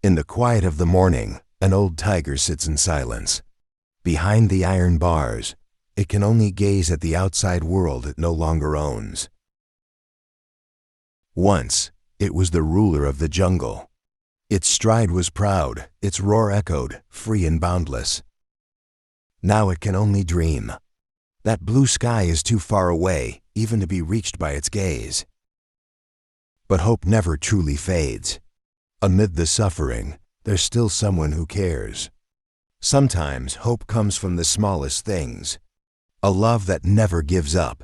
In the quiet of the morning, an old tiger sits in silence. Behind the iron bars, it can only gaze at the outside world it no longer owns. Once, it was the ruler of the jungle. Its stride was proud, its roar echoed, free and boundless. Now it can only dream. That blue sky is too far away, even to be reached by its gaze. But hope never truly fades. Amid the suffering, there's still someone who cares. Sometimes hope comes from the smallest things. A love that never gives up,